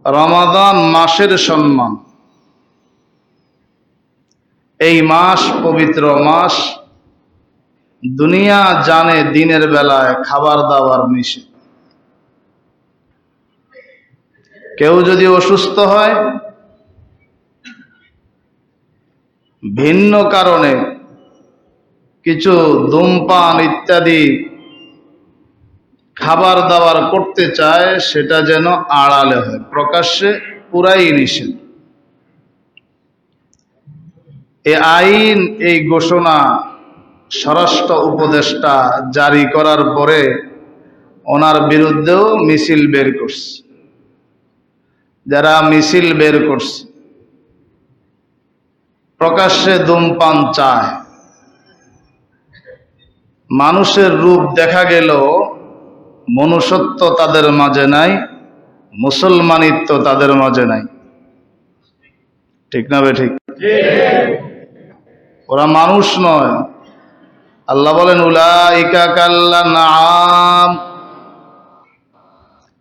রমাদান মাসের সম্মান। এই মাস পবিত্র মাস। দুনিয়া জানে দিনের বেলায় খাবার দাবার নিষেধ। কেউ যদি অসুস্থ হয়, ভিন্ন কারণে কিছু ধূমপান ইত্যাদি খাবার দাবার করতে চায়, সেটা যেন আড়ালে হয়, প্রকাশ্যে পুরাই নিষেধ। এই আইন, এই ঘোষণা স্বরাষ্ট্র উপদেষ্টা জারি করার পরে ওনার বিরুদ্ধেও মিছিল বের করছে। যারা মিছিল বের করছে, প্রকাশ্যে ধূমপান চায়, মানুষের রূপ দেখা গেল, মনুষ্যত্ব তাদের মাঝে নাই, মুসলমানিত্ব তাদের মাঝে নাই। ঠিক না বে ঠিক? ওরা মানুষ নয়। আল্লাহ বলেন উলাইকা কাল্লানাম,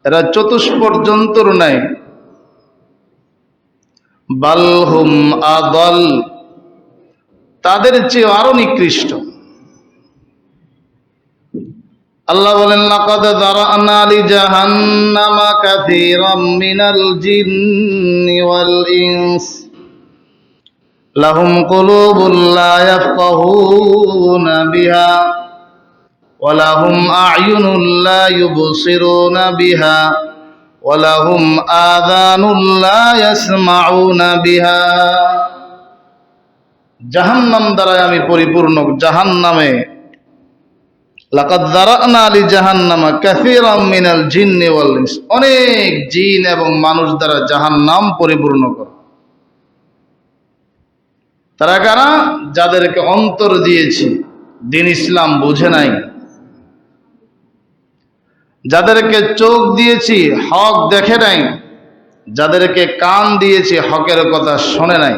এরা চতুষ্পদ জন্তুর নাই। বালহুম আদল, তাদের চেয়ে আরো নিকৃষ্ট। আল্লাহ বলেন লাকাদ যারানা লিজাহান্নামা কাসীরাম মিনাল জিন্নি ওয়াল ইনস লাহুম কুলুবুন লা ইয়াফকাহুনা বিহা ওয়া লাহুম আ'য়ুনুন লা ইউবসিরুনা বিহা ওয়া লাহুম আযানুন লা ইয়াসমাউনা বিহা। জাহান্নাম দ্বারা আমি পরিপূর্ণ। জাহান্নামে লাকাদ যারানা লিজাহান্নামা কাসীরাম মিনাল জিন্নি ওয়াল ইনস, অনেক জিন এবং মানুষ দ্বারা জাহান্নাম পরিপূর্ণ করে। তারা কারা? যাদেরকে অন্তর দিয়েছি, দ্বীন ইসলাম বুঝে নাই। যাদেরকে চোখ দিয়েছি, হক দেখে নাই। যাদেরকে কান দিয়েছি, হকের কথা শোনে নাই।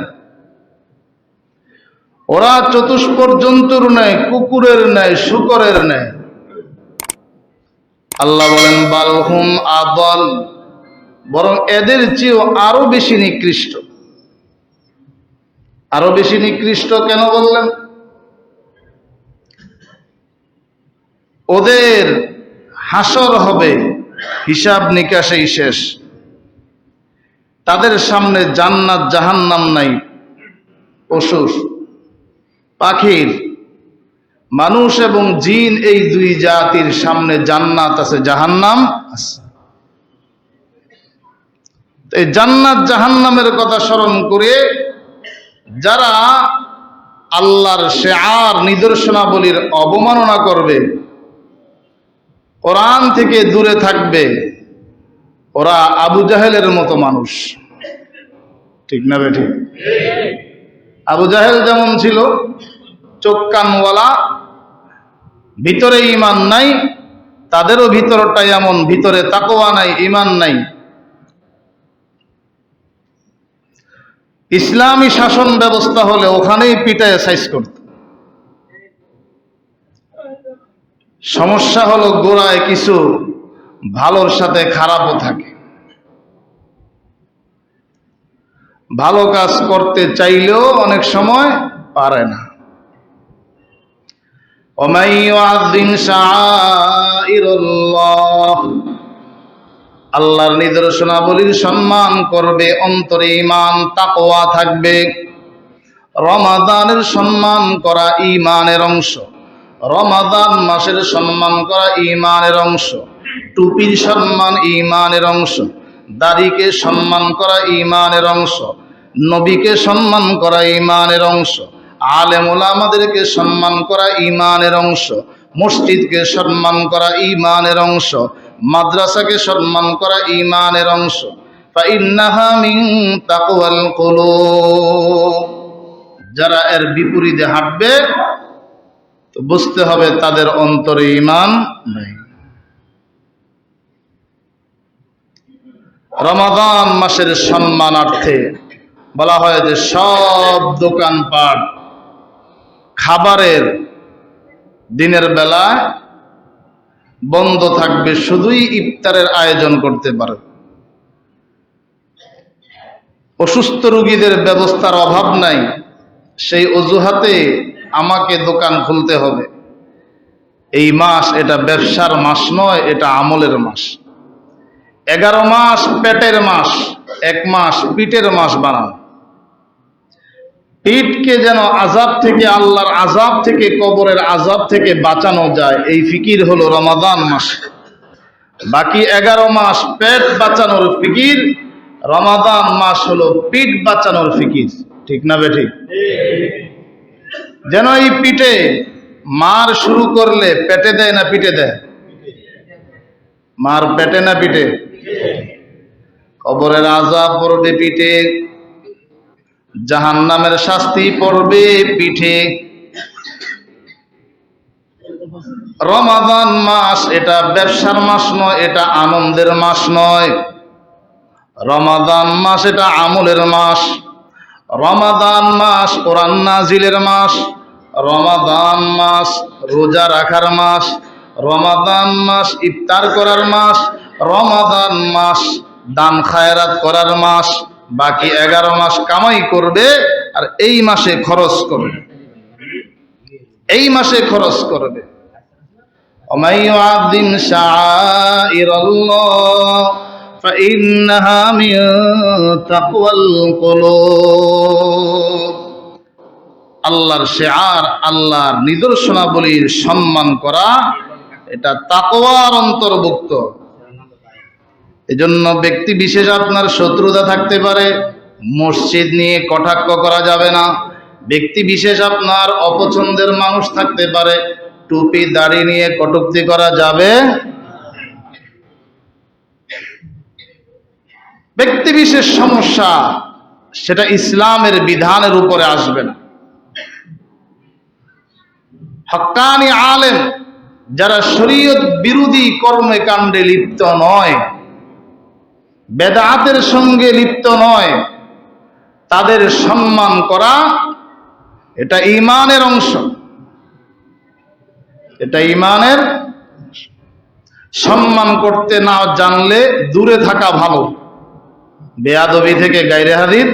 ওরা চতুষ্পদ জন্তুর ন্যায়, কুকুরের ন্যায়, শূকরের ন্যায়। আল্লাহ বলেন বালহুম আদল, বরং এদের চেয়েও আরো বেশি নিকৃষ্ট। আরো বেশি নিকৃষ্ট কেন বললেন? ওদের হাসর হবে, হিসাব নিকাশেই শেষ। তাদের সামনে জান্নাত জাহান্নাম নাই। পশুর, পাখির, মানুষ এবং জিন, এই দুই জাতির সামনে জান্নাত আছে, জাহান্নাম আছে। এই জান্নাত জাহান্নামের কথা স্মরণ করে যারা আল্লাহর শিআর নিদর্শনাবলীর অবমাননা করবে, কোরআন থেকে দূরে থাকবে, ওরা আবু জাহেলের মতো মানুষ। ঠিক না বেঠিক? আবু জাহেল যেমন ছিল চোখ কানওয়ালা, ভিতরে ঈমান নাই, তাদেরও ভিতরটাই এমন, ভিতরে তাকওয়া নাই, ঈমান নাই। ইসলামী শাসন ব্যবস্থা হলে ওখানেই পিটায় সাইজ করত। সমস্যা হলো গোড়ায় কিছু ভালোর সাথে খারাপও থাকে। ভালো কাজ করতে চাইলেও অনেক সময় পারে না। ওমাই ইউআযযিম শাআইরাল্লাহ, আল্লাহর নিদর্শনাবলীর সম্মান করবে, অন্তরে ঈমান তাকওয়া থাকবে। রমাদানের সম্মান করা ঈমানের অংশ। রমাদান মাসের সম্মান করা ঈমানের অংশ। টুপির সম্মান ঈমানের অংশ। দাড়িকে সম্মান করা ঈমানের অংশ। নবীকে সম্মান করা ঈমানের অংশ। আলেম ওলামাদেরকে সম্মান করা ঈমানের অংশ। মসজিদকে সম্মান করা ঈমানের অংশ। মাদ্রাসাকে সম্মান করা ঈমানের অংশ। ফাইন্নাহা মিন তাকওয়াল কুলুব, যারা এর বিপরীতে হাঁটবে তো বুঝতে হবে তাদের অন্তরে ঈমান নাই। রমাদান মাসের সম্মানার্থে বলা হয় যে সব দোকানপাট খাবারের দিনের বেলায় বন্ধ থাকবে, শুধুই ইফতারের আয়োজন করতে পারে। অসুস্থ রোগীদের ব্যবস্থার অভাব নাই, সেই অজুহাতে আমাকে দোকান খুলতে হবে। এই মাস এটা ব্যবসার মাস নয়, এটা আমলের মাস। 11 মাস পেটের মাস, 1 মাস পিঠের মাস বানানো। পিঠকে যেন আযাব থেকে, আল্লাহর আযাব থেকে, কবরের আযাব থেকে বাঁচানো যায়, এই ফিকির হলো রমাদান মাস। বাকি 11 মাস পেট বাঁচানোর ফিকির, রমাদান মাস হলো পিঠ বাঁচানোর ফিকির। ঠিক না বেঠিক? যেন এই পিঠে মার শুরু করলে পেটে দেয় না পিঠে দেয়? মার পেটে না পিঠে? কবরের আযাব পড়বে পিঠে, জাহান্নামের শাস্তি পড়বে পিঠে। রমাদান মাস এটা ব্যবসার মাস নয়, এটা আনন্দের মাস নয়। রমাদান মাস এটা আমলের মাস। রমাদান মাস কোরআন নাজিলের মাস। রমাদান মাস রোজা রাখার মাস। রমাদান মাস ইফতার করার মাস। রমাদান মাস দান খায়রাত করার মাস। বাকি 11 মাস কামাই করবে আর এই মাসে খরচ করবে, এই মাসে খরচ করবে। ومن يعظم شعائر الله فإنها من تقوى القلوب। আল্লাহর শিআর, আল্লাহর নিদর্শনাবলীর সম্মান করা, এটা তাকওয়ার অন্তর্ভুক্ত। এজন্য ব্যক্তি বিশেষ আপনার শত্রুতা থাকতে পারে, মসজিদ নিয়ে কটাক্ষ করা যাবে না। ব্যক্তি বিশেষ আপনার অপছন্দের মানুষ থাকতে পারে, টুপি দাড়ি নিয়ে কটূক্তি করা যাবে। ব্যক্তি বিশেষ সমস্যা, সেটা ইসলামের বিধানের উপরে আসবে না। হক্কানি আলেম যারা শরীয়ত বিরোধী কর্মকাণ্ডে লিপ্ত নয়, বেদাতের সঙ্গে লিপ্ত নয়, তাদের সম্মান করা এটা ঈমানের অংশ। এটা ঈমানের। সম্মান করতে না জানলে দূরে থাকা ভালো, বেয়াদবি থেকে গায়রে হাজির।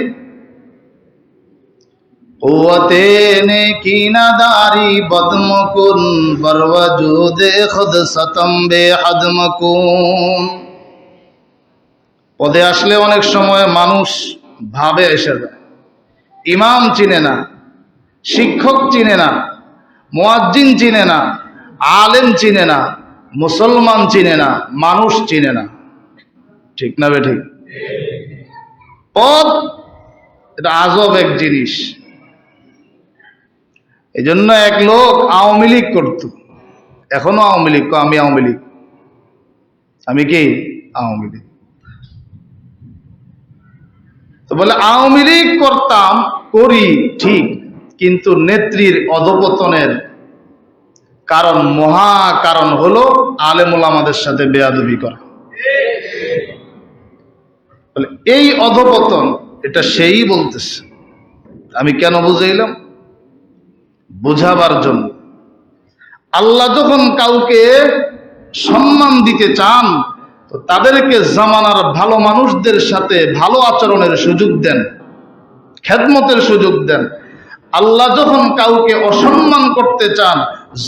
কুওয়াতে নেকি নাদারি বদমকুন বরওয়াজুদে খুদ সতম বেহদমকুন। পদে আসলে অনেক সময় মানুষ ভাবে এসে যায়, ইমাম চিনে না, শিক্ষক চিনে না, মুয়াজ্জিন চিনে না, আলেম চিনে না, মুসলমান চিনে না, মানুষ চিনে না। ঠিক না বেঠিক? পদ এটা আজব এক জিনিস। এই জন্য এক লোক আওয়ামী লীগ করত, এখনো আওয়ামী লীগ। আমি আওয়ামী লীগ। আমি কি আওয়ামী লীগ? তো বলে আওয়ামী লীগ করতাম, করি ঠিক, কিন্তু নেত্রীর অধপতনের কারণ, মহা কারণ হলো আলেম ওলামাদের সাথে বেয়াদবি করা। বলে এই অধপতন এটা সেই বলতেছে। আমি কেন বুঝাইলাম? বুঝাবার জন্য। আল্লাহ যখন কাউকে সম্মান দিতে চান, তো তাদেরকে জামানার ভালো মানুষদের সাথে ভালো আচরণের সুযোগ দেন, খেদমতের সুযোগ দেন। আল্লাহ যখন কাউকে অসম্মান করতে চান,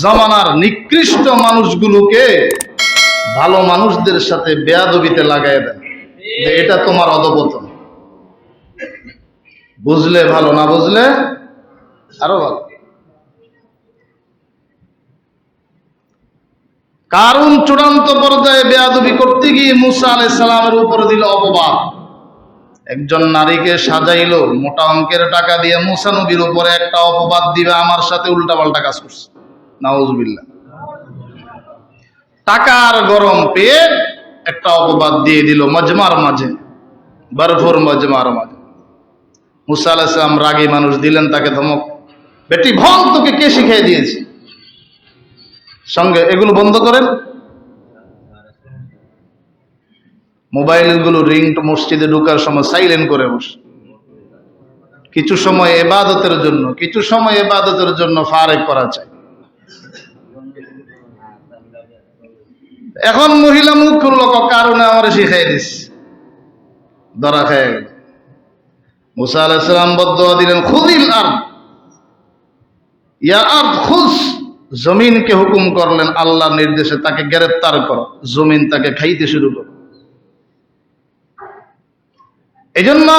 জামানার নিকৃষ্ট মানুষগুলোকে ভালো মানুষদের সাথে বেয়াদবিতে লাগাই দেন, যে এটা তোমার অধপতন। বুঝলে ভালো, না বুঝলে আরো ভালো। কারণ চূড়ান্ত পর্যায়ে বেয়াদবি করতে গিয়ে মুসা আলাইহিস সালামের উপরে দিল অপবাদ। একজন নারীকে সাজাইলো, মোটা অঙ্কের টাকা দিয়ে মুসা নবীর উপরে একটা অপবাদ দিবে, আমার সাথে উল্টাপাল্টা কাজ করছে। নাউজুবিল্লাহ। টাকার গরম পেয়ে একটা অপবাদ দিয়ে দিল মজমার মাঝে, বরফুর মজমার মাঝে। মুসা আলাইহিস সালাম রাগী মানুষ, দিলেন তাকে ধমক, বেটি ভং, তোকে কে শিখিয়ে দিয়েছে? সঙ্গে এগুলো বন্ধ করেন। মোবাইলগুলো রিং মসজিদে ঢোকার সময় সাইলেন্ট করে বসে। কিছু সময় ইবাদতের জন্য, কিছু সময় ইবাদতের জন্য ফারেক করা চাই। এখন মহিলা মুখ খুলল, কারণে আমার শিখাই দিস, ধরা খেয়ে গেল। মুসা আলাইহিস সালাম বদদুয়া দিলেন, খুযিল আরদ ইয়া আরদ খুস, জমিনকে হুকুম করলেন আল্লাহর নির্দেশে, তাকে গ্রেফতার করো, জমিন তাকে খাইতে শুরু করো। এজন্য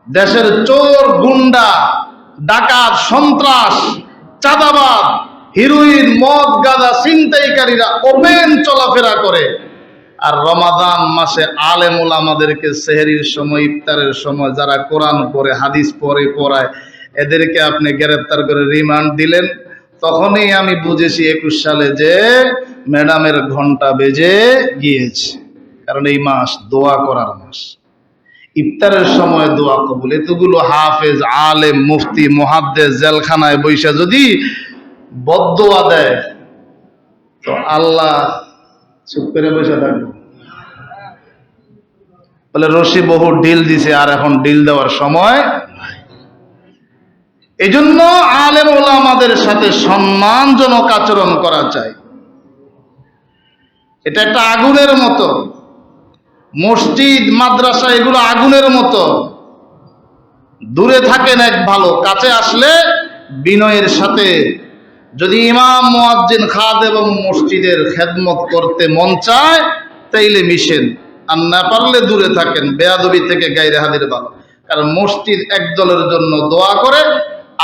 দেশের চোর, গুন্ডা, ডাকাত, সন্ত্রাস, চাঁদাবাদ, হিরোইন, মদ, গাঁজা ছিনতাইকারীরা ওপেন চলাফেরা করে। আর রমাদান মাসে আলেম ওলামাদেরকে সেহরির সময়, ইফতারের সময় যারা কোরআন পড়ে, হাদিস পড়ায়, এদেরকে আপনি গ্রেফতার করে রিমান্ড দিলেন। তখনই আমি বুঝেছি 21 সালে যে ম্যাডামের ঘন্টা বেজে গিয়েছে। কারণ এই মাস দোয়া করার মাস, ইফতারের সময় দোয়া কবুল। এতগুলো হাফেজ, আলেম, মুফতি, মুহাদ্দিস জেলখানায় বৈশা যদি বদদোয়া দেয়, তো আল্লাহ চুপ করে বসে থাকবে? বলে রশি বহু ডিল দিছে, আর এখন ডিল দেওয়ার সময়। এই জন্য আলেম ওলামাদের সাথে সম্মানজনক আচরণ করা চাই। এটা একটা আগুনের মতো, মসজিদ, মাদ্রাসা এগুলো আগুনের মতো। দূরে থাকেন এক ভালো, কাছে আসলে বিনয়ের সাথে। যদি ইমাম, মুয়াজ্জিন, খাদেম এবং মসজিদের খেদমত করতে মন চায় তাইলে মিশেন, আর না পারলে দূরে থাকেন। বেয়াদবি থেকে গায়রে হাজির ভালো। কারণ মসজিদ এক দলের জন্য দোয়া করে,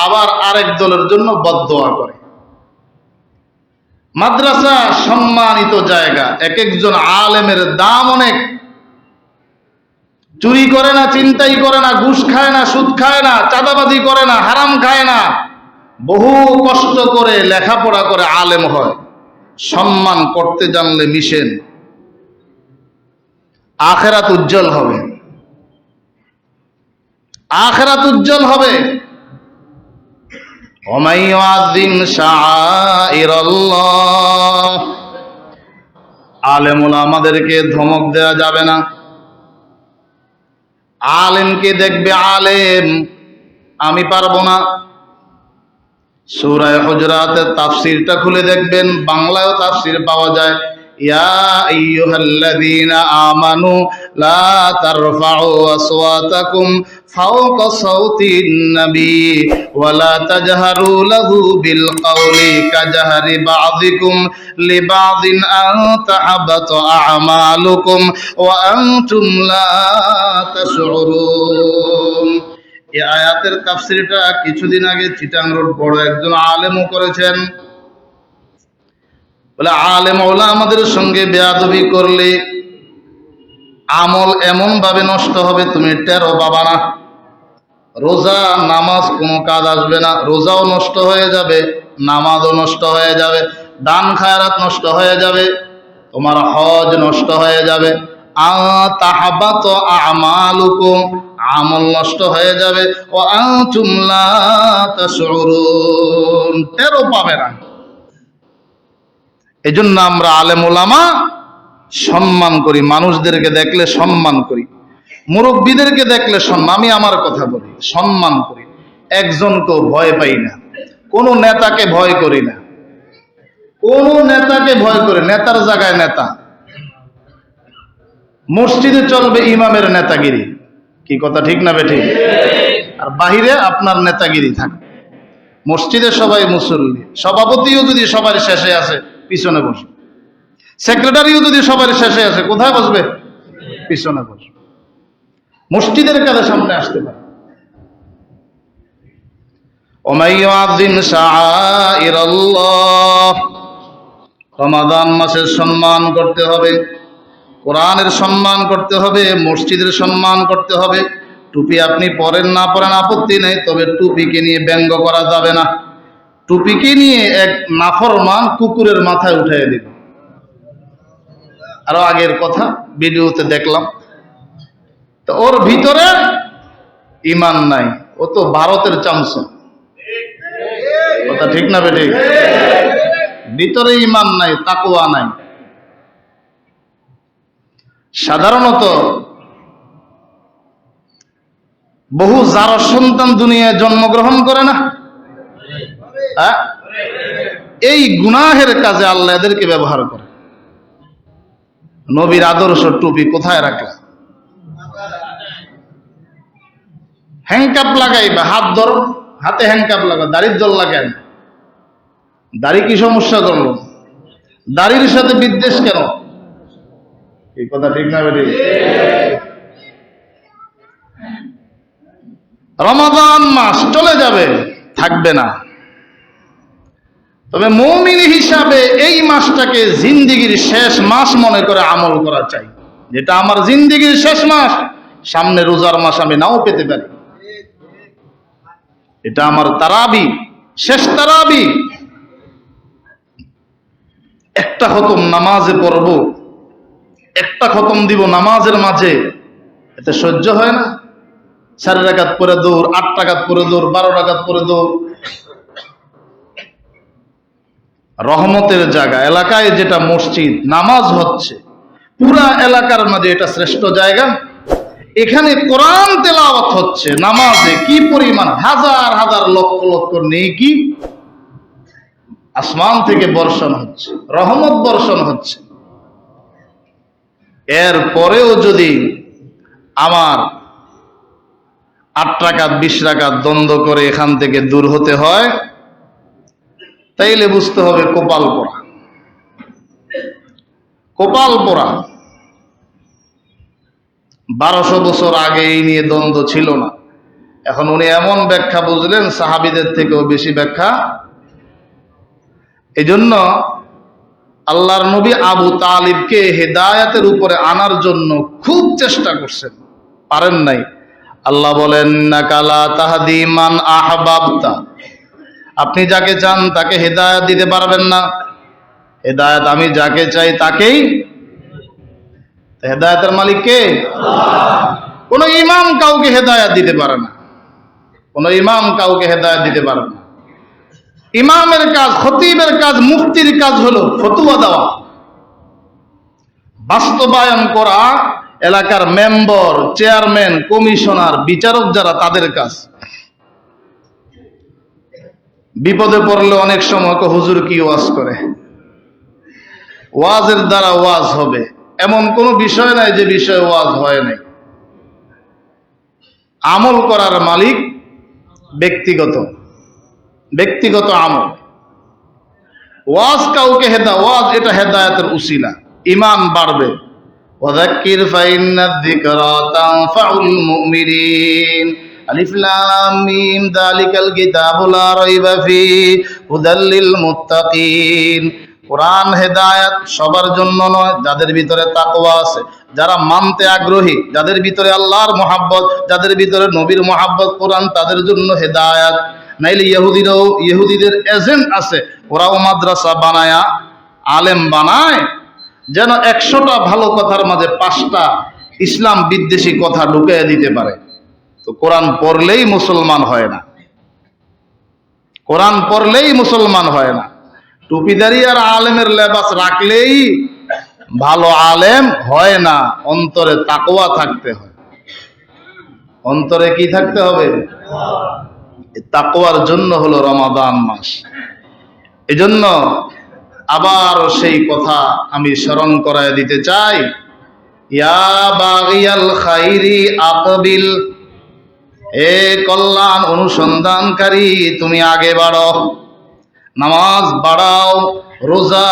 আবার আরেক দলের জন্য বদদোয়া করে। মাদ্রাসা সম্মানিত জায়গা, এক একজন আলেমের দাম অনেক। চুরি করে না, চিন্তাই করে না, ঘুষ খায় না, সুদ খায় না, চাঁদাবাজি করে না, হারাম খায় না, বহু কষ্ট করে লেখাপড়া করে আলেম হয়। সম্মান করতে জানলে মিশেন, আখিরাত উজ্জ্বল হবে, আখিরাত উজ্জ্বল হবে। ওমাই ইউআযিম শাআইরাল্লাহ, আলেম ওলামাদেরকে ধমক দেওয়া যাবে না। আলেমকে দেখবে আলেম, আমি পারবো না। সূরা হুজুরাতের তাফসীরটা খুলে দেখবেন, বাংলায়ও তাফসীর পাওয়া যায়। ইয়া আইয়ুহাল্লাযীনা আমানু লা তারফাউ আসওয়াতাকুম ফাওকা সাওতিন নবী ওয়া লা তাজহারু লাহু বিল কওলি কাজহারি বাযিকুম লিবাযিন আন তাহাবাতা আ'মালুকুম ওয়া আনতুম লা তাশউরুন। এই আয়াতের তাফসীরটা কিছুদিন আগে চিটাং রোড বড় একজন আলেমও করেছেন। বলে আলেম ওলামাদের সঙ্গে বেয়াদবি করলে আমল এমন ভাবে নষ্ট হবে তুমি টেরও পাবা না। রোজা, নামাজ কোনো কাজ আসবে না, রোজাও নষ্ট হয়ে যাবে, নামাজও নষ্ট হয়ে যাবে, দান খায়রাত নষ্ট হয়ে যাবে, তোমার হজ নষ্ট হয়ে যাবে। তাহাবাত আমালুকুম, আমল নষ্ট হয়ে যাবে। ও আনতুম লা তাশউরুন, টেরও পাবে না। এজন্য আমরা আলেম ওলামা সম্মান করি, মানুষদেরকে দেখলে সম্মান করি, মুরব্বীদেরকে দেখলে সম্মান। আমি আমার কথা বলি, সম্মান করি। একজনকেও ভয় পাই না, কোনো নেতাকে ভয় করি না, কোনো নেতাকে ভয় করি। নেতার জায়গায় নেতা। মসজিদে চলবে ইমামের নেতাগিরি, কি কথা ঠিক না বেঠিক? আর বাহিরে আপনার নেতাগিরি থাকে। মসজিদে সবাই মুসল্লি, সভাপতিও যদি সবার শেষে আছে পিছনে বসবে, সেক্রেটারিও যদি সবার শেষে আছে কোথায় বসবে? পিছনে বসবে। মসজিদের কাছে সামনে আসতে পারে। ওমাই ইউআযিম শাআইরাল্লাহ, রমাদান মাসের সম্মান করতে হবে, কোরআনের সম্মান করতে হবে, মসজিদের সম্মান করতে হবে। টুপি আপনি পরেন না পরেন আপত্তি নেই, তবে টুপিকে নিয়ে ব্যঙ্গ করা যাবে না। টুপিকে নিয়ে এক নাফরমান কুকুরের মাথায় উঠিয়ে দিল। আরো আগের কথা ভিডিওতে দেখলাম, তো ওর ভিতরে ঈমান নাই, ও তো ভারতের চামচা। কথা ঠিক না বেঠিক? ভিতরে ঈমান নাই, তাকওয়া নাই। সাধারণত বহু যার সন্তান দুনিয়ায় জন্মগ্রহণ করে না, এই গুনাহের কাজে আল্লাহ এদেরকে ব্যবহার করে। নবীর আদর্শ টুপি কোথায় রাখলা? হ্যাংকাপ লাগাইবা, হাত ধরো, হাতে হ্যাংকাপ লাগা, দাড়ির জল লাগান। দাড়ি কি সমস্যা করলো? দাড়ির সাথে বিদ্বেষ কেন? এই কথা ঠিক না বেটি? রমাদান মাস চলে যাবে, থাকবে না। তবে মুমিন হিসাবে এই মাসটাকে জিন্দেগির শেষ মাস মনে করে আমল করা চাই। যেটা আমার জিন্দেগির শেষ মাস, সামনে রোজার মাস আমি নাও পেতে পারি। এটা আমার তারাবি, শেষ তারাবি। একটা খতম নামাজে পড়ব, একটা খতম দিব নামাজের মাঝে, এতে সহ্য হয় না। 4 রাকাত পরে দৌড়, 8 রাকাত পরে দৌড়, 12 রাকাত পরে দৌড়। রহমতের জায়গা, এলাকায় যেটা মসজিদ, নামাজ হচ্ছে পুরা এলাকার মাঝে এটা শ্রেষ্ঠ জায়গা। এখানে কোরআন তেলাওয়াত হচ্ছে, নামাজে কি পরিমাণ হাজার হাজার লক্ষ লক্ষ নেকি আসমান থেকে বর্ষণ হচ্ছে, রহমত বর্ষণ হচ্ছে। এর পরেও যদি আমার 8 রাকাত 20 রাকাত দ্বন্দ্ব করে এখান থেকে দূর হতে হয়, তাইলে বুঝতে হবে কপাল পোড়া, কপাল পোড়া। 1200 বছর আগে এই নিয়ে দ্বন্দ্ব ছিল না। এখন উনি এমন ব্যাখ্যা বুঝলেন, সাহাবীদের থেকেও বেশি ব্যাখ্যা। এই জন্য আল্লাহর নবী আবু তালিবকে হেদায়েতের উপরে আনার জন্য খুব চেষ্টা করছেন, পারেন নাই। আল্লাহ বলেন, ইন্নাকা লা তাহদি মান আহবাবতা, আপনি যাকে চান তাকে হেদায়েত দিতে পারবেন না। হেদায়েত আমি যাকে চাই তাকেই। হেদায়েতের মালিক কে? আল্লাহ। কোন ইমাম কাউকে হেদায়েত দিতে পারে না, কোন ইমাম কাউকে হেদায়েত দিতে পারে না। ইমামের কাজ, খতিবের কাজ, মুফতির কাজ হলো ফতোয়া দেওয়া, বাস্তবায়ন করা। এলাকার মেম্বার, চেয়ারম্যান, কমিশনার, বিচারক যারা, তাদের কাজ। বিপদে পড়লে অনেক সময় হুজুর কি ওয়াজ করে, ওয়াজের দ্বারা ওয়াজ হবে এমন কোন বিষয় নাই যে বিষয়ে ওয়াজ হয় নাই। আমল করার মালিক ব্যক্তিগত, ব্যক্তিগত আমল। ওয়াজ কাউকে ওয়াজ এটা হেদায়েতের উসিলা, ঈমান বাড়বে। ওয়াযাক্কির ফাইন্নায যিকরা তানফাউল মুমিনিন। আলিফ লাম মিম যালিকাল কিতাবু লা রাইবা ফীহি হুদাল লিল মুত্তাকিন। কোরআন হেদায়েত সবার জন্য নয়, যাদের ভিতরে তাকওয়া আছে, যারা মানতে আগ্রহী, যাদের ভিতরে আল্লাহর মহব্বত, যাদের ভিতরে নবীর মহব্বত, কোরআন তাদের জন্য হেদায়েত। নাইলে ইহুদিদের এজেন্ট আছে, ওরাও মাদ্রাসা বানায়া আলেম বানায় যেন 100টা ভালো কথার মাঝে 5টা ইসলাম বিদ্বেষী কথা ঢুকিয়ে দিতে পারে। তো কোরআন পড়লেই মুসলমান হয় না, কোরআন পড়লেই মুসলমান হয় না। টুপিদারি আর আলেমের লেবাস রাখলেই ভালো আলেম হয় না, অন্তরে তাকওয়া থাকতে হয়। অন্তরে কি থাকতে হবে? তাকওয়ার জন্য হলো রমাদান মাস। এজন্য আবার সেই কথা আমি স্মরণ করায় দিতে চাই, ইয়া বাগিয়াল খাইরি আকবিল, হে কল্যাণ অনুসন্ধানকারী তুমি আগে বাড়ো, নামাজ বাড়াও, রোজা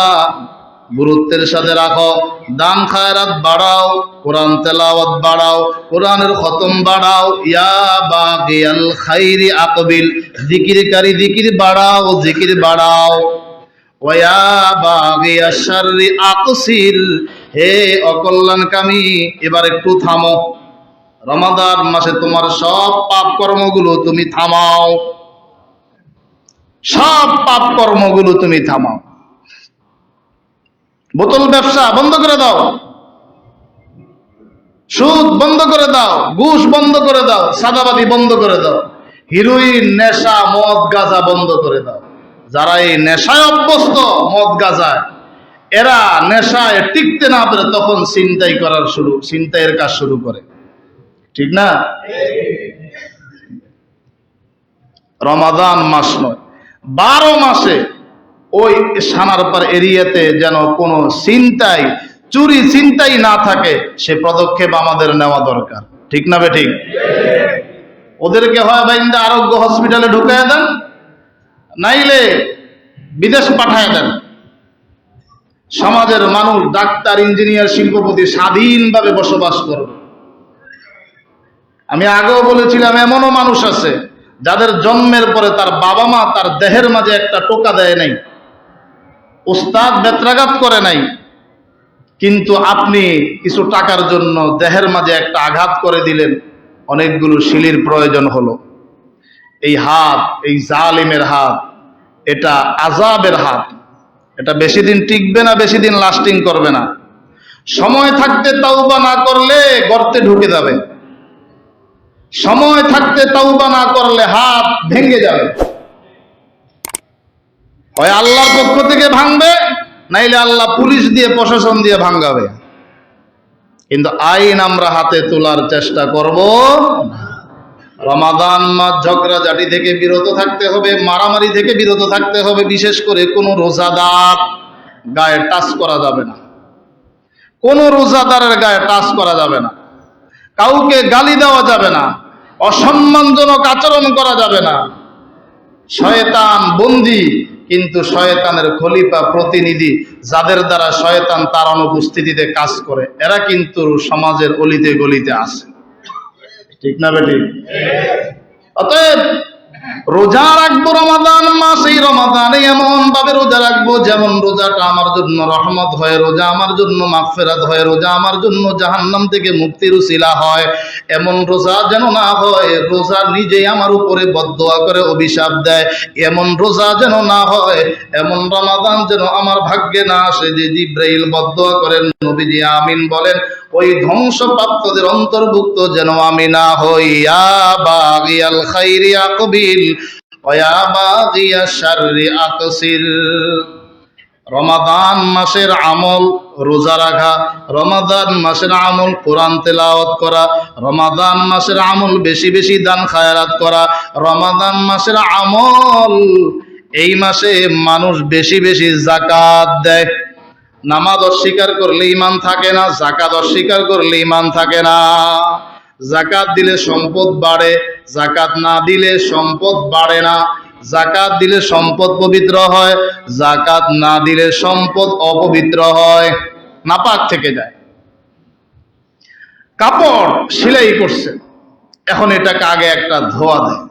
গুরুত্বের সাথে রাখো, দান খায়রাত বাড়াও, কোরআন তেলাওয়াত বাড়াও, কোরআনের খতম বাড়াও। ইয়া বাগিয়াল খাইরি আকবিল, জিকিরকারী জিকির বাড়াও, জিকির বাড়াও। ওয়া বাগিয়াশ শাররি আকসির, হে অকল্যাণকামী এবার একটু থামো। রমাদান মাসে তোমার সব পাপ কর্মগুলো তুমি থামাও, সব পাপ কর্মগুলো তুমি থামাও। বোতল ব্যবসা বন্ধ করে দাও, সুদ বন্ধ করে দাও, ঘুষ বন্ধ করে দাও, সাদাবাজি বন্ধ করে দাও, হিরোইন, নেশা, মদ, গাঁজা বন্ধ করে দাও। যারা এই নেশায় অভ্যস্ত, মদ গাঁজায়, এরা নেশায় টিকতে না পারে তখন ছিনতাইয়ের কাজ শুরু করে, ঠিক না? রমাদান মাস নয়, 12 মাসে ওই সানারপার এরিয়াতে যেন কোনো চুরি ছিনতাই না থাকে, সে পদক্ষেপ আমাদের নেওয়া দরকার, ঠিক না বেঠিক? ওদেরকে হয় বাইন্দা আরোগ্য হসপিটালে ঢুকায় দেন, নাইলে বিদেশ পাঠায় দেন। সমাজের মানুষ ডাক্তার, ইঞ্জিনিয়ার, শিল্পপতি স্বাধীনভাবে বসবাস করবে। আমি আগেও বলেছিলাম, এমনও মানুষ আছে যাদের জন্মের পরে তার বাবা মা তার দেহের মাঝে একটা টোকা দেয় নাই, উস্তাদ বেত্রাঘাত করে নাই, কিন্তু আপনি কিছু টাকার জন্য দেহের মাঝে একটা আঘাত করে দিলেন, অনেকগুলো শিলির প্রয়োজন হলো। এই হাত, এই জালিমের হাত, এটা আযাবের হাত। এটা বেশি দিন টিকবে না, বেশি দিন লাস্টিং করবে না। সময় থাকতে তাওবা না করলে গর্তে ঢুকে যাবে, সময় থাকতে তাওবা না করলে হাত ভেঙে যাবে। হয় আল্লাহর পক্ষ থেকে ভাঙবে, নাইলে আল্লাহ পুলিশ দিয়ে, প্রশাসন দিয়ে ভাঙাবে। কিন্তু আইন আমরা হাতে তোলার চেষ্টা করব। রমাদান মাস ঝগড়াঝাটি থেকে বিরত থাকতে হবে, মারামারি থেকে বিরত থাকতে হবে। বিশেষ করে কোনো রোজাদার গায়ে টাচ করা যাবে না, কোনো রোজাদারের গায়ে টাচ করা যাবে না, কাউকে গালি দেওয়া যাবে না, অসম্মানজনক আচরণ করা যাবে না। শয়তান বন্দী, কিন্তু শয়তানের খলিফা, প্রতিনিধি, যাদের দ্বারা শয়তান তার অনুপস্থিতিতে কাজ করে, এরা কিন্তু সমাজের অলিতে গলিতে আছে। ঠিক না বেটি? অতএব রোজা রাখবো রমাদান মাস, এই রমাদানে এমন ভাবে রোজা রাখবো যেমন রোজাটা আমার জন্য রহমত হয়, রোজা আমার জন্য মাগফিরাত হয়, রোজা আমার জন্য জাহান্নাম থেকে মুক্তির উসিলা হয়। এমন রোজা যেন না হয় রোজা নিজেই আমার উপরে বদদোয়া করে অভিশাপ দেয়। এমন রোজা যেন না হয়, এমন রমাদান যেন আমার ভাগ্যে না আসে যে জিব্রাইল বদদোয়া করেন, নবীজি আমিন বলেন, ওই ধ্বংসপ্রাপ্তদের অন্তর্ভুক্ত যেন আমি না হই। ইয়া বাগিয়াল খাইরি আকবিল ওয়া ইয়া বাগিয়াশ শাররি আকসির। রমাদান মাসের আমল রোজা রাখা, রমাদান মাসের আমল কোরআন তেলাওয়াত করা, রমাদান মাসের আমল বেশি বেশি দান খায়রাত করা, রমাদান মাসের আমল এই মাসে মানুষ বেশি বেশি যাকাত দেয়। নামাজ অস্বীকার করলে ঈমান থাকে না, যাকাত অস্বীকার করলে ঈমান থাকে না। যাকাত দিলে সম্পদ বাড়ে, যাকাত না দিলে সম্পদ বাড়ে না। যাকাত দিলে সম্পদ পবিত্র হয়, যাকাত না দিলে সম্পদ অপবিত্র হয়, নাপাক থেকে যায়। কাপড় সেলাই করছে, এখন এটাকে আগে একটা ধোয়া দেয়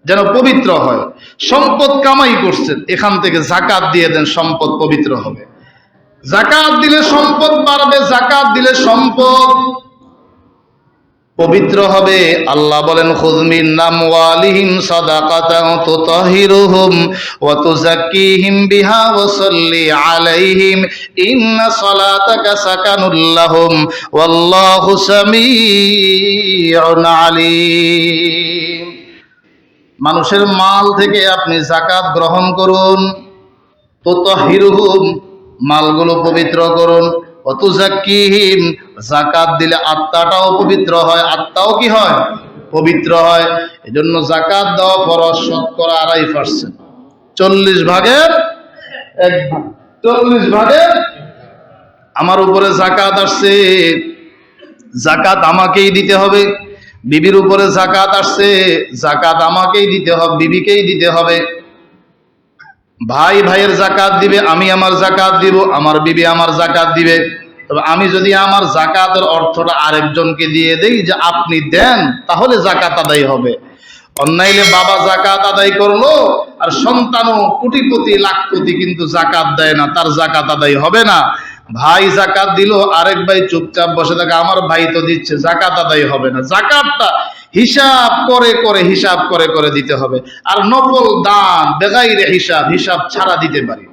যেন পবিত্র হয়। সম্পদ কামাই করছেন, এখান থেকে যাকাত দিয়ে দেন, সম্পদ পবিত্র হবে। যাকাত দিলে সম্পদ বাড়বে, যাকাত দিলে সম্পদ পবিত্র হবে। আল্লাহ বলেন, খুয মিন আমওয়ালিহিম সাদাকাতান তুতাহিরুহুম ওয়া তুযাক্কিহিম বিহা ওয়া সাল্লি আলাইহিম ইন্না সালাতাকা সাকানুল লাহুম ওয়াল্লাহু সামিউন আলীম। মানুষের মাল থেকে আপনি যাকাত গ্রহণ করুন, তুতাহিরুহুম, মালগুলো পবিত্র করুন, অতুজাক্কিহিম, যাকাত দিলে আত্মাটাও পবিত্র হয়, আত্মাও কি হয়? পবিত্র হয়। এজন্য যাকাত দেওয়া ফরজ, শতকরা 2.5%, 40 ভাগের 1 ভাগ, 40 ভাগের আমার উপরে যাকাত আসছে, যাকাত আমাকেই দিতে হবে। বিবির উপরে যাকাত আসছে, যাকাত আমাকেই দিতে হবে, বিবিকেই দিতে হবে। ভাই ভাইয়ের যাকাত দিবে, আমি আমার যাকাত দিব, আমার বিবি আমার যাকাত দিবে। তবে আমি যদি আমার যাকাতের অর্থটা আরেকজনকে দিয়ে দেই যে আপনি দেন, তাহলে যাকাত আদায় হবে। অন্যাইলে বাবা যাকাত আদায় করলো আর সন্তানও কোটিপতি লাখপতি কিন্তু যাকাত দেয় না, তার যাকাত আদায় হবে না। ভাই যাকাত দিল, আরেক ভাই চুপচাপ বসে থাকে, আমার ভাই তো দিচ্ছে, যাকাত আদায় হবে না। যাকাতটা হিসাব করে করে, হিসাব করে করে দিতে হবে। আর নফল দান বেগাইরে হিসাব, হিসাব ছাড়া দিতে পারি।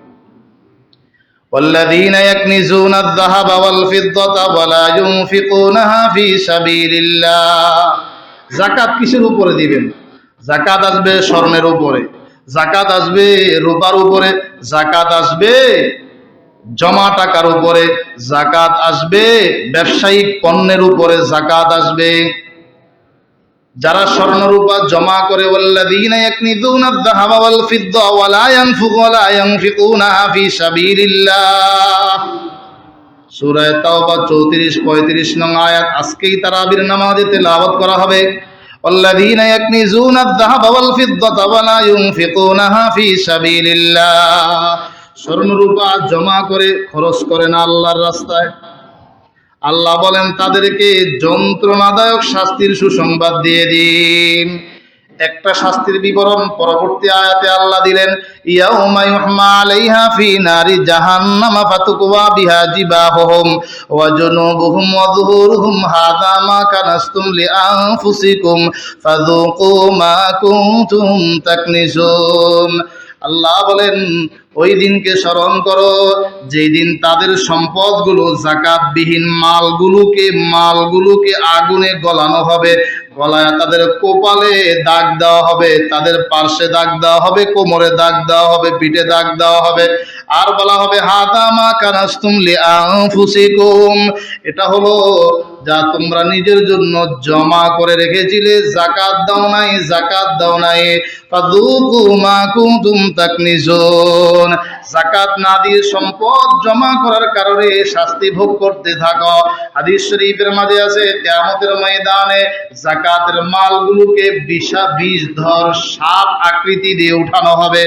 والذين يكنزون الذهب والفضة ولا ينفقونها في سبيل الله। যাকাত কিসের উপরে দিবেন? যাকাত আসবে স্বর্ণের উপরে, যাকাত আসবে রূপার উপরে, যাকাত আসবে জমা টাকার উপরে, যাকাত আসবে ব্যবসায়িক পণ্যের উপরে, যাকাত আসবে। যারা স্বর্ণ রূপা জমা করে, ওয়াল্লাযীনা ইয়াকনিযুনা আয-যাহাবা ওয়াল ফিদ্দা ওয়া লা ইয়ানফিকুনাহা ফি সাবিলিল্লাহ। সূরা তাওবা 34-35 নং আয়াত। আজকেই তারাবির নামাজে তেলাওয়াত করা হবে। ওয়াল্লাযীনা ইয়াকনিজুনা আয-যাহাবা ওয়াল ফিদ্দাতা ওয়া লা ইউনফিকুনাহা ফী সাবিলিল্লাহ, স্বর্ণরূপা জমা করে খরচ করে না আল্লাহর রাস্তায়। আল্লাহ বলেন তাদেরকে যন্ত্রণাদায়ক শাস্তির সুসংবাদ দিয়ে দিন। একটা শাস্তির বিবরণ পরবর্তী আয়াতে আল্লাহ দিলেন, ইয়াউমা ইউহমা আলাইহা ফি নারি জাহান্নাম ফাতুকওয়া বিহা জিবাহুহুম ওয়া জুনুবুহুম ওয়া যুহুরুহুম হাযা মা কানাসতুম লিআনফুসিকুম ফাযুকু মা কুনতুম তাকনিজুন। আল্লাহ বলেন ওই দিনকে স্মরণ করো যেই দিন তাদের সম্পদগুলো, যাকাতবিহীন মালগুলোকে আগুনে গলানো হবে, গলায় তাদের কপালে দাগ দেওয়া হবে, তাদের পার্শ্বে দাগ দেওয়া হবে, কোমরে দাগ দেওয়া হবে, পিঠে দাগ দেওয়া হবে, আর বলা হবে হাযা মা কানাসতুম লিআনফুসিকুম, এটা হলো যা তোমরা নিজের জন্য জমা করে রেখেছিলে, যাকাত দাও নাই ফাযুকু মা কুনতুম তাকনিজুন। যাকাত না দিয়ে সম্পদ জমা করার কারণে শাস্তি ভোগ করতে থাকো। হাদিস শরীফের মাঝে আছে কিয়ামতের ময়দানে যাকাতের মালগুলোকে বিষধর সাপ আকৃতি দিয়ে উঠানো হবে।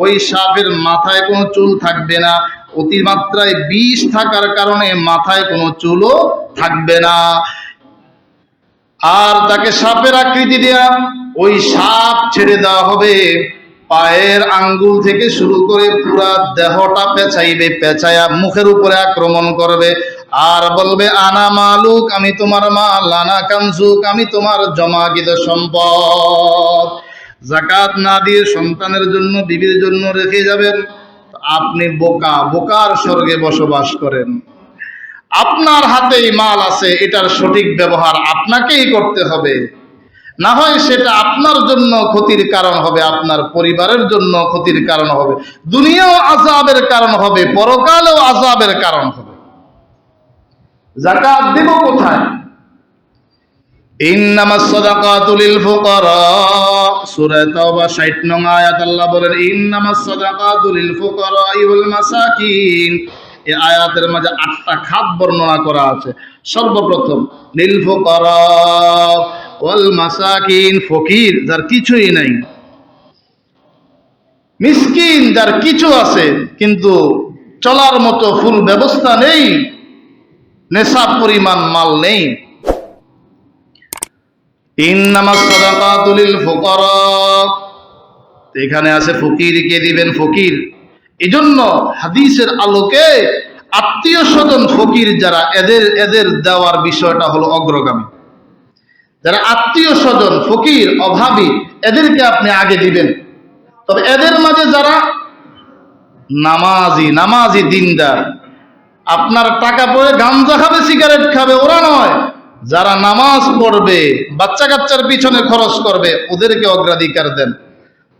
ওই সাপের মাথায় কোনো চুল থাকবে না, অতিমাত্রায় বিষ থাকার কারণে মাথায় কোনো চুলও থাকবে না। আর তাকে সাপের আকৃতি দেয়া ওই সাপ ছেড়ে দেওয়া হবে, পায়ের আঙ্গুল থেকে শুরু করে পুরা দেহটা পেঁচাইবে, পেঁচায়া মুখের উপরে আক্রমণ করবে আর বলবে আনা মালুক, আমি তোমার মাল, আনা কানজুক, আমি তোমার জমাকৃত সম্পদ। যাকাত না দিয়ে সন্তানের জন্য, বিবির জন্য রেখে যাবেন, আপনি বোকার স্বর্গে বসবাস করেন। আপনার হাতেই মাল আছে, এটার সঠিক ব্যবহার আপনাকেই করতে হবে, না হয় সেটা আপনার জন্য ক্ষতির কারণ হবে, আপনার পরিবারের জন্য ক্ষতির কারণ হবে, দুনিয়াও আযাবের কারণ হবে, পরকালেও আযাবের কারণ হবে। যাকাত দেব কোথায়? ইন্নামাস সাদাকাতু লিল ফুকারা, সূরা তাওবা 60 নং আয়াত আল্লাহ বলেন ইন্নামাস সাদাকাতু লিল ফুকারা ওয়াল মাসাকিন। এই আয়াতের মাঝে 8টা খাত বর্ণনা করা আছে। সর্বপ্রথম লিল ফুকারা ওয়াল মাসাকিন, ফকির যার কিছুই নাই, মিসকিন যার কিছু আছে কিন্তু চলার মতো ফুল ব্যবস্থা নেই, নেশাব পরিমাণ মাল নেই। ইন্নামাস সাদাকাতু লিল ফুকারা, এখানে আছে ফকিরকে দিবেন, ফকির। এজন্য হাদিসের আলোকে আত্মীয় স্বজন ফকির যারা, এদের দেওয়ার বিষয়টা হলো অগ্রগামী। যারা আত্মীয় স্বজন ফকির, অভাবী, এদেরকে আপনি আগে দিবেন। তবে এদের মাঝে যারা নামাজি দিনদার, আপনার টাকা পড়ে গাঞ্জা খাবে, সিগারেট খাবে, ওরা নয়, যারা নামাজ পড়বে, বাচ্চা কাচ্চার পিছনে খরচ করবে, ওদেরকে অগ্রাধিকার দেন।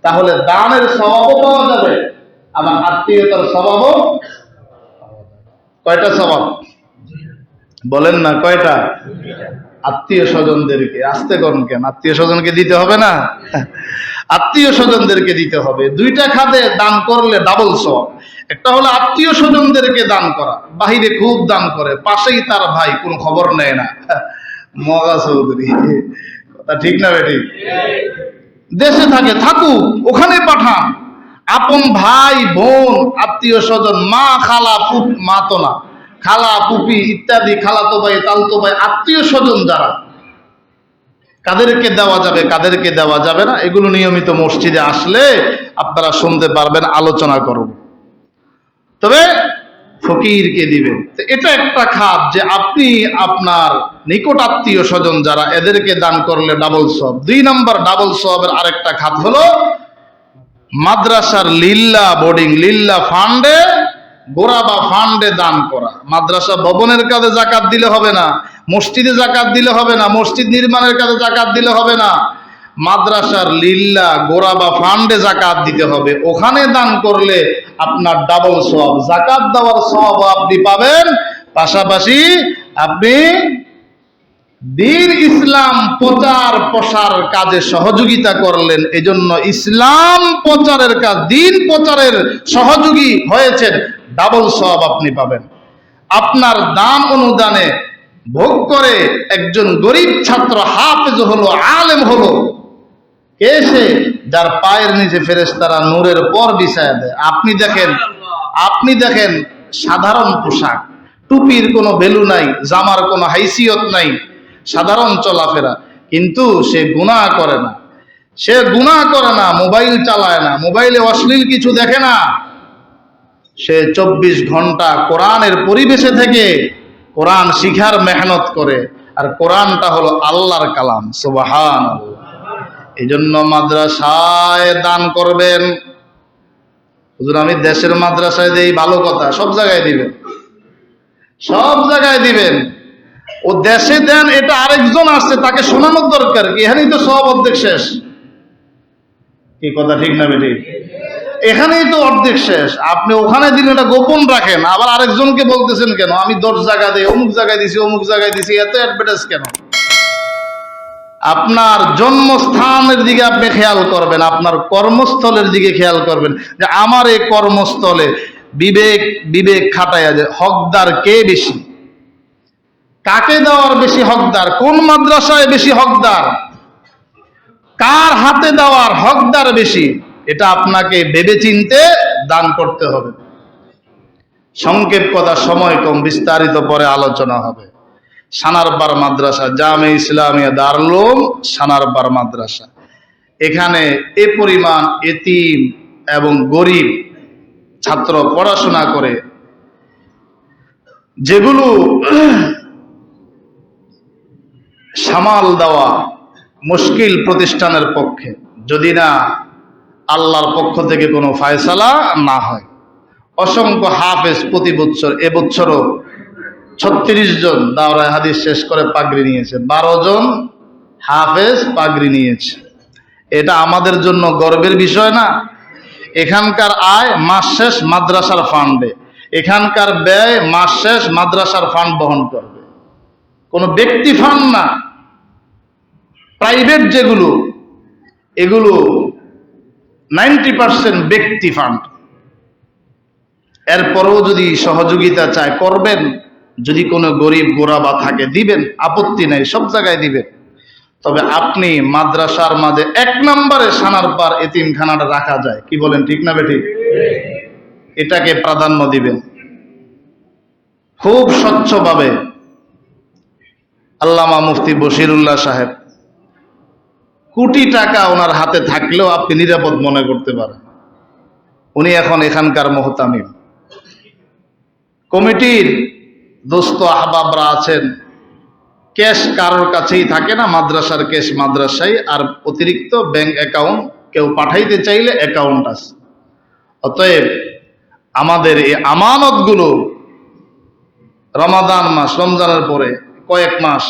তাহলে দানের স্বভাবও পাওয়া যাবে, আবার আত্মীয়তার স্বভাবও। কয়টা স্বভাব বলেন না, কয়টা? আত্মীয় স্বজনদেরকে, আসতে করুন কেন, আত্মীয় স্বজনকে দিতে হবে না? আত্মীয় স্বজনদেরকে দিতে হবে। 2টা খাতে দান করলে ডাবল সওয়াব। একটা হলো আত্মীয় স্বজনদেরকে দান করা, বাহিরে খুব দান করে, পাশেই তার ভাই, কোনো খবর নেয় না, মগা চৌধুরী, কথা ঠিক না বেটি? দেশে থাকে, থাকুক, ওখানে পাঠান। আপন ভাই বোন, আত্মীয় স্বজন, মা খালা মা তো না, খালা ফুপি ইত্যাদি, খালাতো ভাই তালতো ভাই, আত্মীয় স্বজন যারা, কাদেরকে দেওয়া যাবে কাদেরকে দেওয়া যাবে না, এগুলো নিয়মিত মসজিদে আসলে আপনারা শুনতে পারবেন, আলোচনা করব। তবে ফকিরকে দিবেন, এটা একটা খাত যে আপনি আপনার নিকট আত্মীয় স্বজন যারা, এদেরকে দান করলে ডাবল সওয়াব। 2 নম্বর ডাবল সওয়াবের আরেকটা খাত হলো মাদ্রাসার লিল্লাহ বোর্ডিং, লিল্লাহ ফান্ডে, গোরাবা ফান্ডে দান করা। মাদ্রাসা ভবনের কাজে যাকাত দিলে হবে না, মসজিদে যাকাত দিলে হবে না, মসজিদ নির্মাণের কাজে যাকাত দিলে হবে না, মাদ্রাসার লিল্লাহ গোরাবা ফান্ডে যাকাত দিতে হবে। ওখানে দান করলে আপনার ডাবল সওয়াব, যাকাত দেওয়ার সওয়াব আপনি পাবেন, পাশাপাশি আপনি দ্বীন ইসলাম প্রচার প্রসার কাজে সহযোগিতা করলেন। এজন্য ইসলাম প্রচারের কাজ, দ্বীন প্রচারের সহযোগী হয়েছেন, ডাবল সওয়াব আপনি পাবেন। আপনার দান অনুদানে ভোগ করে একজন গরিব ছাত্র হাফেজ হলো, আলেম হলো, কে সে? যার পায়ের নিচে ফেরেশতারা নূরের পর বিছায়া দেয়। আপনি দেখেন সাধারণ পোশাক, টুপির কোনো ভ্যালু নাই, জামার কোনো হাইসিয়ত নাই, সাধারণ চলাফেরা, কিন্তু সে গুনাহ করে না, মোবাইল চালায় না, মোবাইলে অশ্লীল কিছু দেখে না, সে 24 ঘন্টা কোরআনের পরিবেশে থেকে কোরআন শিখার মেহনত করে। আর কোরআনটা হলো আল্লাহর কালাম। সুবহানাল্লাহ। এই জন্য মাদ্রাসায় দান করবেন। হুজুর আমি দেশের মাদ্রাসায় দেই, ভালো কথা, সব জায়গায় দিবেন। ও দেশে দেন, এটা আরেকজন আসছে, তাকে শোনানোর দরকার কি? এখানেই তো সব অর্ধেক শেষ। কি কথা ঠিক না বেঠিক? এখানেই তো অর্ধেক শেষ। আপনি ওখানে দিন, এটা গোপন রাখেন, আবার আরেকজনকে বলতেছেন কেন? আমি 10 জায়গা দিই, অমুক জায়গায় দিছি, এত অ্যাডভার্টাইজ কেন? আপনার জন্মস্থানের দিকে আপনি খেয়াল করবেন, আপনার কর্মস্থলের দিকে খেয়াল করবেন, যে আমার এই কর্মস্থলে বিবেক খাটাইয়া যে হকদার কে বেশি, কাকে দেওয়ার বেশি হকদার, কোন মাদ্রাসায় বেশি হকদার, কার হাতে দেওয়ার হকদার বেশি, এটা আপনাকে ভেবেচিন্তে দান করতে হবে। সংক্ষেপ কথা, সময় কম, বিস্তারিত পরে আলোচনা হবে। সানারপাড় মাদ্রাসা, জামে ইসলামিয়া দারুল উলুম সানারপাড় মাদ্রাসা, এখানে এ পরিমাণ এতিম এবং গরিব ছাত্র পড়াশোনা করে, যেগুলো সামাল দেওয়া মুশকিল প্রতিষ্ঠানের পক্ষে, যদি না আল্লাহর পক্ষ থেকে কোনো ফায়সালা না হয়। অসংখ্য হাফেজ প্রতি বছর, এবছরও 36 জন দাওরায়ে হাদিস শেষ করে পাগড়ি নিয়েছে, 12 জন হাফেজ পাগড়ি নিয়েছে। এটা আমাদের জন্য গর্বের বিষয় না? এখানকার আয় মাস শেষ মাদ্রাসার ফান্ডে, এখানকার ব্যয় মাস শেষ মাদ্রাসার ফান্ড বহন করবে, কোনো ব্যক্তি ফান্ড না। প্রাইভেট যেগুলো, এগুলো 90% ব্যক্তি ফান্ড। এরপরেও যদি সহযোগিতা চায় করবেন, যদি কোনো গরিব গোরাবা থাকে দিবেন, আপত্তি নাই, সব জায়গায় দিবেন। তবে আপনি মাদ্রাসার মাঝে 1 নম্বরে সানারপাড় এতিমখানাটা রাখা যায়, কি বলেন ঠিক না বেঠিক? এটাকে প্রাধান্য দিবেন খুব স্বচ্ছভাবে। আল্লামা মুফতি বশিরুল্লাহ সাহেব, কোটি টাকা ওনার হাতে থাকলেও আপনি নিরাপদ মনে করতে পারেন, উনি এখন এখানকার মুহতামিম। কমিটির দোস্ত আহবাবরা আছেন, ক্যাশ কারোর কাছেই থাকে না, মাদ্রাসার ক্যাশ মাদ্রাসায়, আর অতিরিক্ত ব্যাংক অ্যাকাউন্ট কেউ পাঠাইতে চাইলে অ্যাকাউন্ট আছে। অতএব আমাদের এই আমানতগুলো রমাদান মাস, রমজানের পরে কয়েক মাস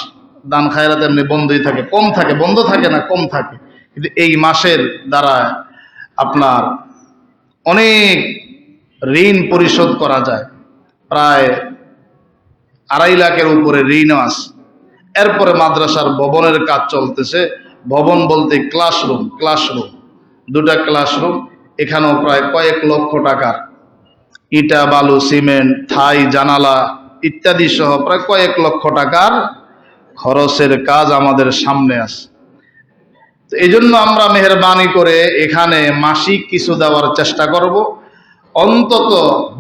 দান খায়রাত এমনি বন্ধই থাকে, কম থাকে, বন্ধ থাকে না, কম থাকে, কিন্তু এই মাসের দ্বারা আপনার অনেক ঋণ পরিশোধ করা যায়, প্রায় 2.5 লাখের উপরে ঋণও আছে। এরপরে মাদ্রাসার ভবনের কাজ চলতেছে, ভবন বলতে ক্লাসরুম, 2টা ক্লাসরুম, এখানেও প্রায় কয়েক লক্ষ টাকার ইটা, বালু, সিমেন্ট, থাই, জানালা ইত্যাদি সহ প্রায় কয়েক লক্ষ টাকার খরচের কাজ আমাদের সামনে আছে। এই জন্য আমরা মেহরবানি করে এখানে মাসিক কিছু দেওয়ার চেষ্টা করব। অন্তত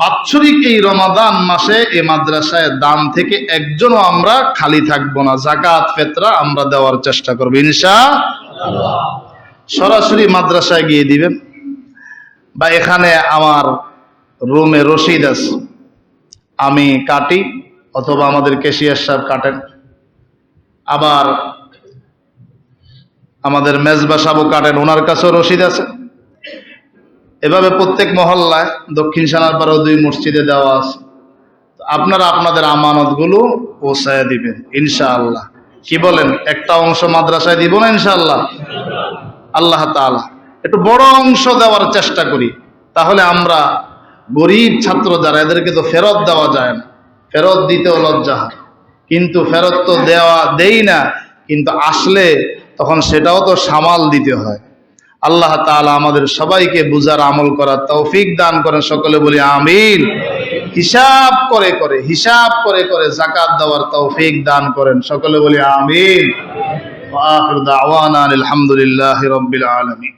বাৎসরিক এই রমাদান মাসে এই মাদ্রাসায় দান থেকে একজনও আমরা খালি থাকবো না, যাকাত ফিতরা আমরা দেওয়ার চেষ্টা করব ইনশাআল্লাহ। সরাসরি মাদ্রাসায় গিয়ে দিবেন, বা এখানে আমার রুমে রসিদ আছে, আমি কাটি, অথবা আমাদের ক্যাশিয়ার সাহেব কাটেন, আবার আমাদের মেজবা সাহেবও কাটেন, ওনার কাছেও রসিদ আছে। এভাবে প্রত্যেক মহল্লায়, দক্ষিণ সানারপাড়াও 2 মসজিদে দেওয়া আছে। আপনারা আপনাদের আমানতগুলো পৌঁছায় দিবেন ইনশাআল্লাহ। কি বলেন? একটা অংশ মাদ্রাসায় দিব না ইনশাআল্লাহ? আল্লাহ তাআলা একটু বড় অংশ দেওয়ার চেষ্টা করি, তাহলে আমরা গরিব ছাত্র যারা, এদেরকে তো ফেরত দেওয়া যায় না, ফেরত দিতেও লজ্জা হয়, কিন্তু ফেরত তো দেই না, কিন্তু আসলে তখন সেটাও তো সামাল দিতে হয়। আল্লাহ তাআলা আমাদের সবাইকে বুঝার, আমল করার তৌফিক দান করেন, সকলে বলি আমিন। হিসাব করে করে যাকাত দেওয়ার তৌফিক দান করেন। সকলে বলি আমিন। ওয়া আখিরু দাওয়ানা আলহামদুলিল্লাহি রাব্বিল আলামিন।